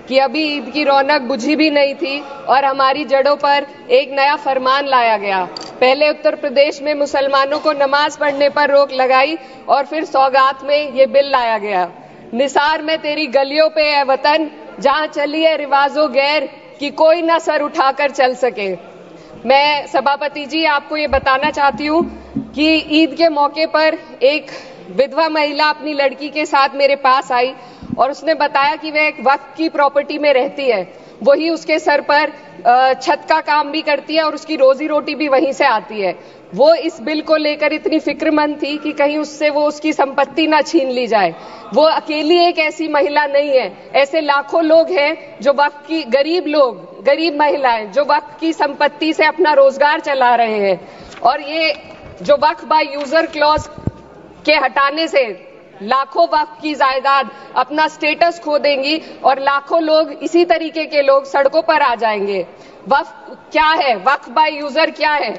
कि अभी ईद की रौनक बुझी भी नहीं थी और हमारी जड़ों पर एक नया फरमान लाया गया। पहले उत्तर प्रदेश में मुसलमानों को नमाज पढ़ने पर रोक लगाई और फिर सौगात में ये बिल लाया गया। निसार में तेरी गलियों पे है वतन, जहां चली है रिवाजो गैर कि कोई ना सर उठाकर चल सके। मैं सभापति जी आपको ये बताना चाहती हूँ कि ईद के मौके पर एक विधवा महिला अपनी लड़की के साथ मेरे पास आई और उसने बताया कि वह एक वक्फ की प्रॉपर्टी में रहती है, वही उसके सर पर छत का काम भी करती है और उसकी रोजी रोटी भी वहीं से आती है। वो इस बिल को लेकर इतनी फिक्रमंद थी कि कहीं उससे वो उसकी संपत्ति ना छीन ली जाए। वो अकेली एक ऐसी महिला नहीं है, ऐसे लाखों लोग हैं जो वक्फ की गरीब महिलाएं जो वक्फ की संपत्ति से अपना रोजगार चला रहे हैं। और ये जो वक्फ बाय यूजर क्लॉज के हटाने से लाखों वक्फ की जायदाद अपना स्टेटस खो देंगी और लाखों लोग इसी तरीके के लोग सड़कों पर आ जाएंगे। वक्फ क्या है? वक्फ बाय यूजर क्या है?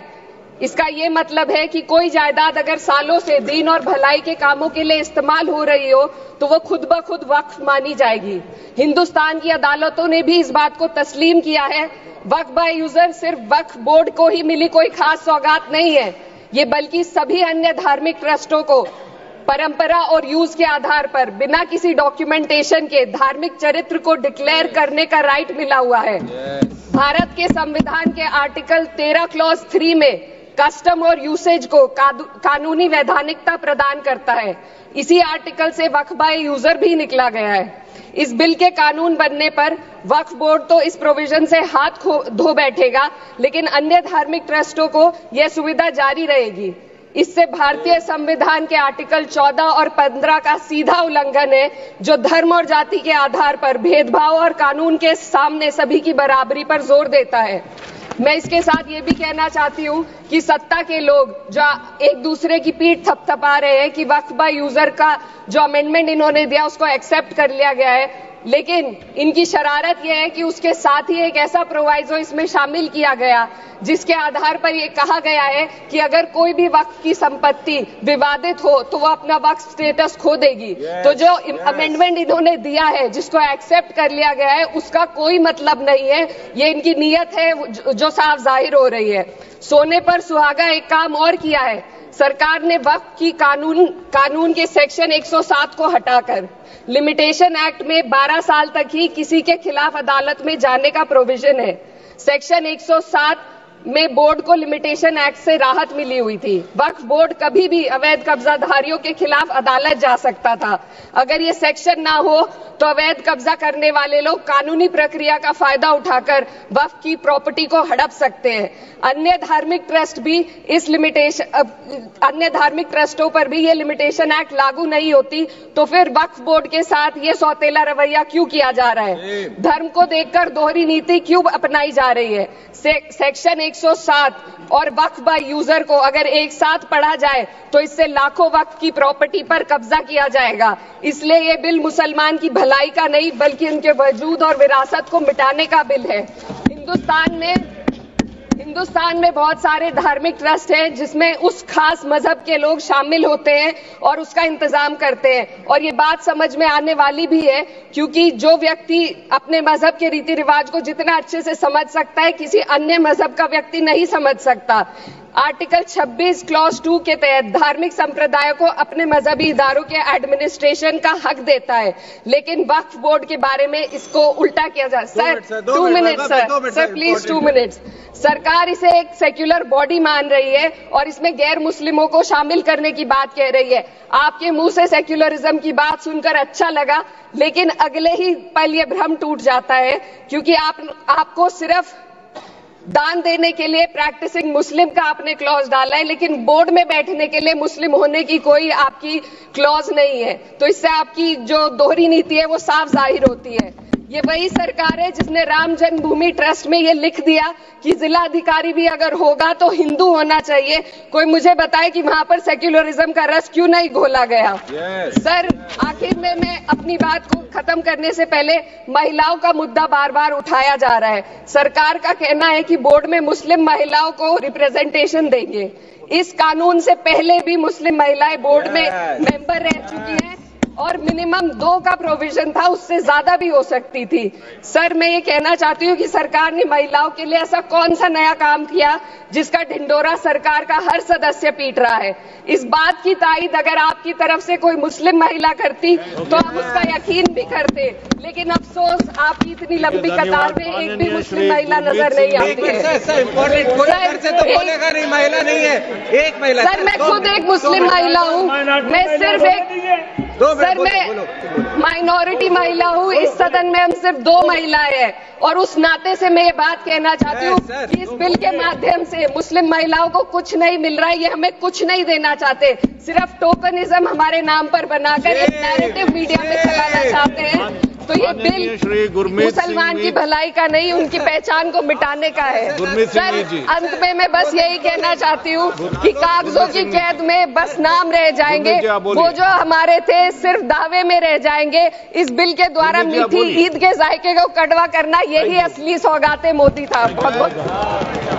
इसका ये मतलब है कि कोई जायदाद अगर सालों से दीन और भलाई के कामों के लिए इस्तेमाल हो रही हो तो वो खुद ब खुद वक्फ मानी जाएगी। हिंदुस्तान की अदालतों ने भी इस बात को तस्लीम किया है। वक्फ बाय यूजर सिर्फ वक्फ बोर्ड को ही मिली कोई खास सौगात नहीं है, ये बल्कि सभी अन्य धार्मिक ट्रस्टों को परंपरा और यूज के आधार पर बिना किसी डॉक्यूमेंटेशन के धार्मिक चरित्र को डिक्लेयर करने का राइट मिला हुआ है। भारत के संविधान के आर्टिकल 13 क्लॉज 3 में कस्टम और यूसेज को कानूनी वैधानिकता प्रदान करता है। इसी आर्टिकल से वक्फ बाय यूजर भी निकला गया है। इस बिल के कानून बनने पर वक्फ बोर्ड तो इस प्रोविजन से हाथ धो बैठेगा, लेकिन अन्य धार्मिक ट्रस्टों को यह सुविधा जारी रहेगी। इससे भारतीय संविधान के आर्टिकल 14 और 15 का सीधा उल्लंघन है, जो धर्म और जाति के आधार पर भेदभाव और कानून के सामने सभी की बराबरी पर जोर देता है। मैं इसके साथ ये भी कहना चाहती हूँ कि सत्ता के लोग जो एक दूसरे की पीठ थपथपा रहे हैं कि वक्फ बाय यूजर का जो अमेंडमेंट इन्होंने दिया उसको एक्सेप्ट कर लिया गया है, लेकिन इनकी शरारत यह है कि उसके साथ ही एक ऐसा प्रोवाइजो इसमें शामिल किया गया जिसके आधार पर यह कहा गया है कि अगर कोई भी वक्फ की संपत्ति विवादित हो तो वो अपना वक्फ स्टेटस खो देगी। तो जो अमेंडमेंट इन्होंने दिया है, जिसको एक्सेप्ट कर लिया गया है, उसका कोई मतलब नहीं है। ये इनकी नीयत है जो साफ जाहिर हो रही है। सोने पर सुहागा एक काम और किया है। सरकार ने वक्फ की कानून के सेक्शन 107 को हटाकर लिमिटेशन एक्ट में 12 साल तक ही किसी के खिलाफ अदालत में जाने का प्रोविजन है। सेक्शन 107 में बोर्ड को लिमिटेशन एक्ट से राहत मिली हुई थी। वक्फ बोर्ड कभी भी अवैध कब्जाधारियों के खिलाफ अदालत जा सकता था। अगर ये सेक्शन ना हो तो अवैध कब्जा करने वाले लोग कानूनी प्रक्रिया का फायदा उठाकर वक्फ की प्रॉपर्टी को हड़प सकते हैं। अन्य धार्मिक ट्रस्टों पर भी ये लिमिटेशन एक्ट लागू नहीं होती, तो फिर वक्फ बोर्ड के साथ ये सौतेला रवैया क्यों किया जा रहा है? धर्म को देखकर दोहरी नीति क्यों अपनाई जा रही है? सेक्शन 107 और वक्फ बाय यूजर को अगर एक साथ पढ़ा जाए तो इससे लाखों वक्फ की प्रॉपर्टी पर कब्जा किया जाएगा। इसलिए ये बिल मुसलमान की भलाई का नहीं बल्कि उनके वजूद और विरासत को मिटाने का बिल है। हिंदुस्तान में बहुत सारे धार्मिक ट्रस्ट हैं जिसमें उस खास मजहब के लोग शामिल होते हैं और उसका इंतजाम करते हैं। और ये बात समझ में आने वाली भी है, क्योंकि जो व्यक्ति अपने मजहब के रीति रिवाज को जितना अच्छे से समझ सकता है, किसी अन्य मजहब का व्यक्ति नहीं समझ सकता। आर्टिकल 26 क्लॉज 2 के तहत धार्मिक संप्रदायों को अपने मजहबी इदारों के एडमिनिस्ट्रेशन का हक देता है, लेकिन वक्फ बोर्ड के बारे में इसको उल्टा किया जा। Sir 2 minute sir please 2 minutes. सरकार इसे एक सेक्युलर बॉडी मान रही है और इसमें गैर मुस्लिमों को शामिल करने की बात कह रही है। आपके मुंह से सेक्युलरिज्म की बात सुनकर अच्छा लगा, लेकिन अगले ही पल ये भ्रम टूट जाता है, क्योंकि आपको सिर्फ दान देने के लिए प्रैक्टिसिंग मुस्लिम का आपने क्लॉज डाला है, लेकिन बोर्ड में बैठने के लिए मुस्लिम होने की कोई आपकी क्लॉज नहीं है। तो इससे आपकी जो दोहरी नीति है वो साफ जाहिर होती है। ये वही सरकार है जिसने राम जन्मभूमि ट्रस्ट में ये लिख दिया कि जिला अधिकारी भी अगर होगा तो हिंदू होना चाहिए। कोई मुझे बताए कि वहां पर सेक्युलरिज्म का रस क्यों नहीं घोला गया? सर आखिर में मैं अपनी बात को खत्म करने से पहले महिलाओं का मुद्दा बार बार उठाया जा रहा है। सरकार का कहना है कि बोर्ड में मुस्लिम महिलाओं को रिप्रेजेंटेशन देंगे। इस कानून से पहले भी मुस्लिम महिलाएं बोर्ड में मेंबर रह चुकी हैं और मिनिमम 2 का प्रोविजन था, उससे ज्यादा भी हो सकती थी। सर, मैं ये कहना चाहती हूँ कि सरकार ने महिलाओं के लिए ऐसा कौन सा नया काम किया जिसका ढिंडोरा सरकार का हर सदस्य पीट रहा है। इस बात की तायीद अगर आपकी तरफ से कोई मुस्लिम महिला करती तो आप उसका यकीन भी करते, लेकिन अफसोस आपकी इतनी लंबी कतार में एक भी मुस्लिम महिला नजर नहीं आती है। सर, बोलेगा नहीं, महिला नहीं है, एक महिला। सर, मैं खुद एक मुस्लिम महिला हूँ, मैं सिर्फ एक सर मैं माइनॉरिटी महिला हूँ। इस सदन में हम सिर्फ 2 महिलाएं हैं और उस नाते से मैं ये बात कहना चाहती हूँ कि इस बिल के माध्यम से मुस्लिम महिलाओं को कुछ नहीं मिल रहा है, ये हमें कुछ नहीं देना चाहते, सिर्फ टोकनिज्म हमारे नाम पर बनाकर एक नैरेटिव मीडिया में चलाना चाहते हैं। तो ये बिल मुसलमान की भलाई का नहीं, उनकी पहचान को मिटाने का है। सर, अंत में मैं बस यही कहना चाहती हूँ कि कागजों की कैद में बस नाम रह जाएंगे, वो जो हमारे थे सिर्फ दावे में रह जाएंगे। इस बिल के द्वारा मीठी ईद के जायके को कड़वा करना, यही असली सौगाते मोदी था। बहुत बहुत